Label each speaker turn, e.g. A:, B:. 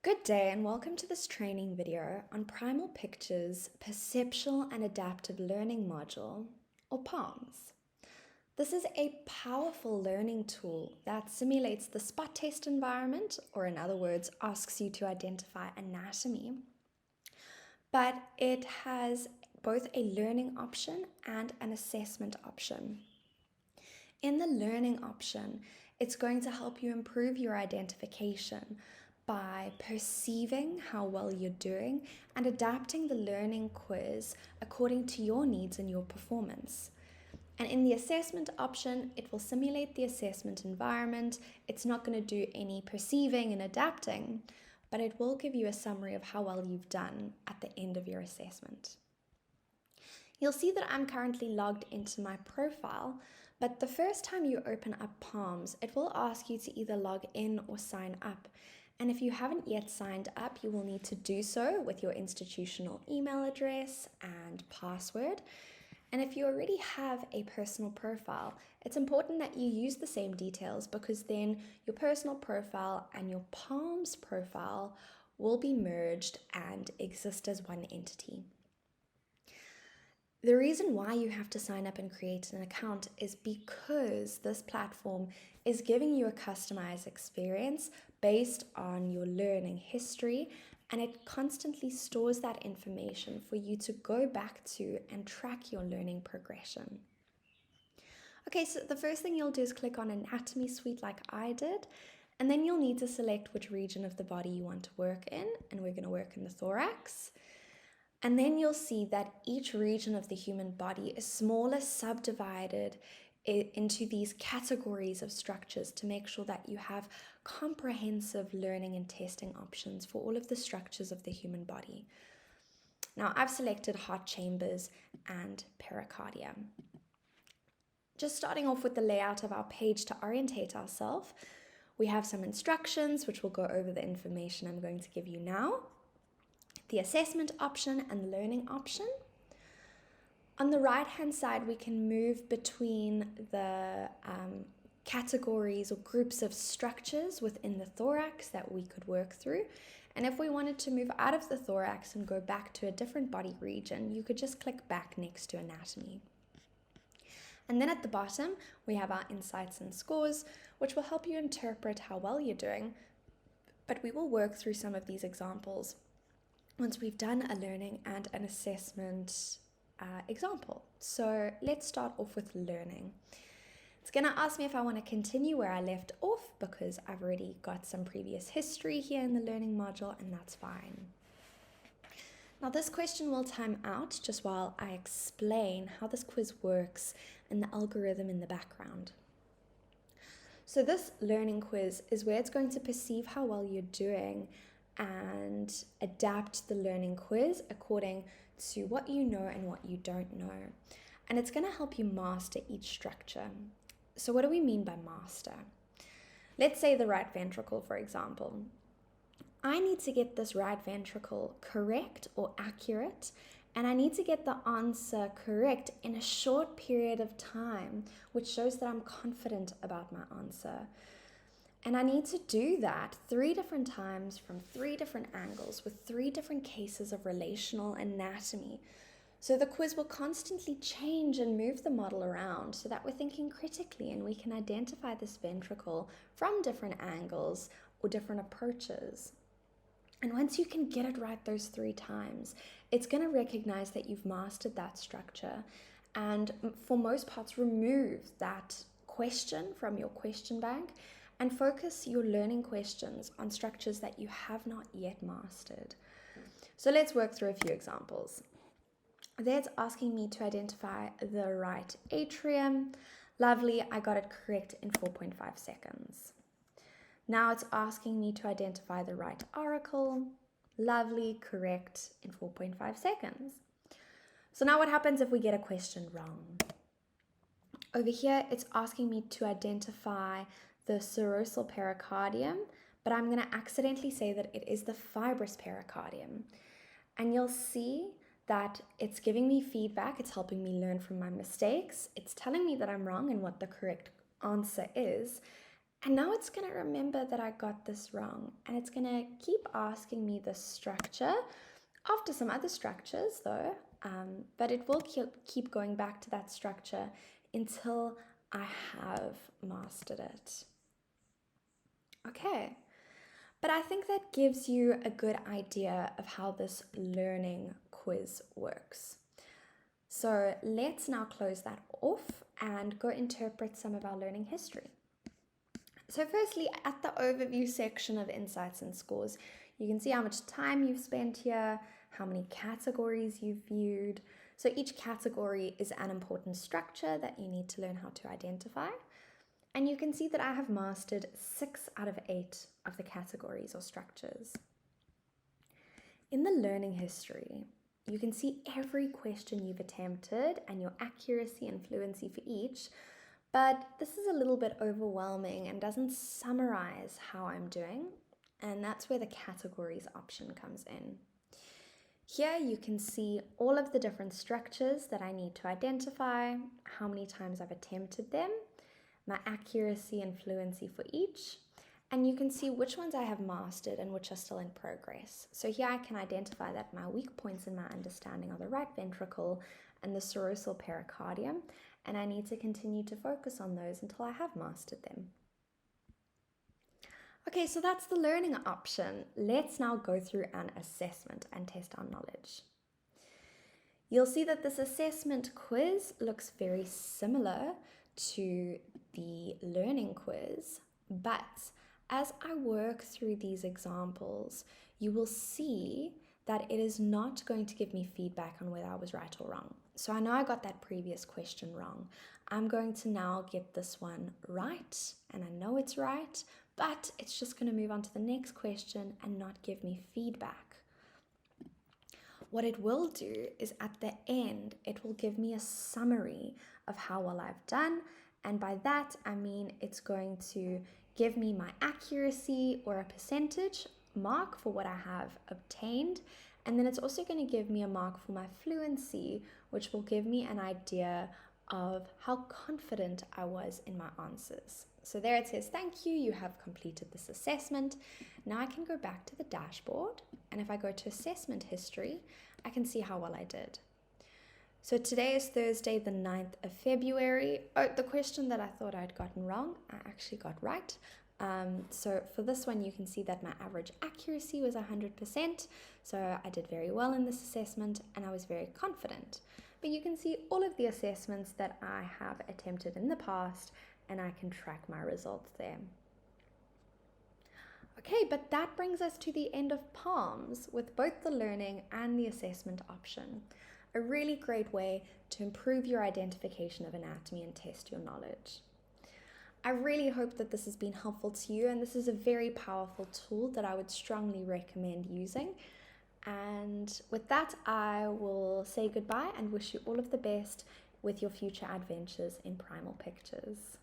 A: Good day and welcome to this training video on Primal Pictures' Perceptual and Adaptive Learning Module, or PALMS. This is a powerful learning tool that simulates the spot test environment, or in other words, asks you to identify anatomy. But it has both a learning option and an assessment option. In the learning option, it's going to help you improve your identification by perceiving how well you're doing and adapting the learning quiz according to your needs and your performance. And in the assessment option, it will simulate the assessment environment. It's not going to do any perceiving and adapting, but it will give you a summary of how well you've done at the end of your assessment. You'll see that I'm currently logged into my profile, but the first time you open up PALMS, it will ask you to either log in or sign up. And if you haven't yet signed up, you will need to do so with your institutional email address and password. And if you already have a personal profile, it's important that you use the same details because then your personal profile and your PALMS profile will be merged and exist as one entity. The reason why you have to sign up and create an account is because this platform is giving you a customized experience based on your learning history, and it constantly stores that information for you to go back to and track your learning progression. Okay, so the first thing you'll do is click on Anatomy Suite like I did, and then you'll need to select which region of the body you want to work in, and we're going to work in the thorax. And then you'll see that each region of the human body is smaller, subdivided into these categories of structures to make sure that you have comprehensive learning and testing options for all of the structures of the human body. Now, I've selected heart chambers and pericardium. Just starting off with the layout of our page to orientate ourselves, we have some instructions which will go over the information I'm going to give you now, the assessment option and the learning option. On the right hand side, we can move between the categories or groups of structures within the thorax that we could work through. And if we wanted to move out of the thorax and go back to a different body region, you could just click back next to anatomy. And then at the bottom, we have our insights and scores, which will help you interpret how well you're doing. But we will work through some of these examples once we've done a learning and an assessment example. So let's start off with learning. It's going to ask me if I want to continue where I left off because I've already got some previous history here in the learning module, and that's fine. Now this question will time out just while I explain how this quiz works and the algorithm in the background. So this learning quiz is where it's going to perceive how well you're doing and adapt the learning quiz according to what you know and what you don't know. And it's going to help you master each structure. So what do we mean by master? Let's say the right ventricle, for example. I need to get this right ventricle correct or accurate, and I need to get the answer correct in a short period of time, which shows that I'm confident about my answer. And I need to do that 3 different times from 3 different angles with 3 different cases of relational anatomy. So the quiz will constantly change and move the model around so that we're thinking critically and we can identify this ventricle from different angles or different approaches. And once you can get it right those 3 times, it's going to recognize that you've mastered that structure and for most parts remove that question from your question bank and focus your learning questions on structures that you have not yet mastered. So let's work through a few examples. There it's asking me to identify the right atrium. Lovely, I got it correct in 4.5 seconds. Now it's asking me to identify the right auricle. Lovely, correct in 4.5 seconds. So now what happens if we get a question wrong? Over here, it's asking me to identify the serosal pericardium, but I'm going to accidentally say that it is the fibrous pericardium. And you'll see that it's giving me feedback, it's helping me learn from my mistakes, it's telling me that I'm wrong and what the correct answer is, And now it's going to remember that I got this wrong, and it's going to keep asking me the structure after some other structures though, but it will keep going back to that structure until I have mastered it. Okay, but I think that gives you a good idea of how this learning quiz works. So let's now close that off and go interpret some of our learning history. So firstly, at the overview section of insights and scores, you can see how much time you've spent here, how many categories you've viewed. So each category is an important structure that you need to learn how to identify. And you can see that I have mastered 6 out of 8 of the categories or structures. In the learning history, you can see every question you've attempted and your accuracy and fluency for each, but this is a little bit overwhelming and doesn't summarize how I'm doing, and that's where the categories option comes in. Here you can see all of the different structures that I need to identify, how many times I've attempted them, my accuracy and fluency for each, and you can see which ones I have mastered and which are still in progress. So here I can identify that my weak points in my understanding are the right ventricle and the serosal pericardium, and I need to continue to focus on those until I have mastered them. Okay, so that's the learning option. Let's now go through an assessment and test our knowledge. You'll see that this assessment quiz looks very similar to the learning quiz, but as I work through these examples, you will see that it is not going to give me feedback on whether I was right or wrong. So I know I got that previous question wrong. I'm going to now get this one right, and I know it's right, but it's just going to move on to the next question and not give me feedback. What it will do is at the end, it will give me a summary of how well I've done, and by that I mean it's going to give me my accuracy or a percentage mark for what I have obtained, and then it's also going to give me a mark for my fluency, which will give me an idea of how confident I was in my answers. So there it says, thank you, you have completed this assessment. Now I can go back to the dashboard, and if I go to assessment history, I can see how well I did. So today is Thursday, the 9th of February. Oh, the question that I thought I'd gotten wrong, I actually got right. So for this one, you can see that my average accuracy was 100%. So I did very well in this assessment and I was very confident. But you can see all of the assessments that I have attempted in the past, and I can track my results there. Okay, but that brings us to the end of PALMS with both the learning and the assessment option. A really great way to improve your identification of anatomy and test your knowledge. I really hope that this has been helpful to you, and this is a very powerful tool that I would strongly recommend using. And with that, I will say goodbye and wish you all of the best with your future adventures in Primal Pictures.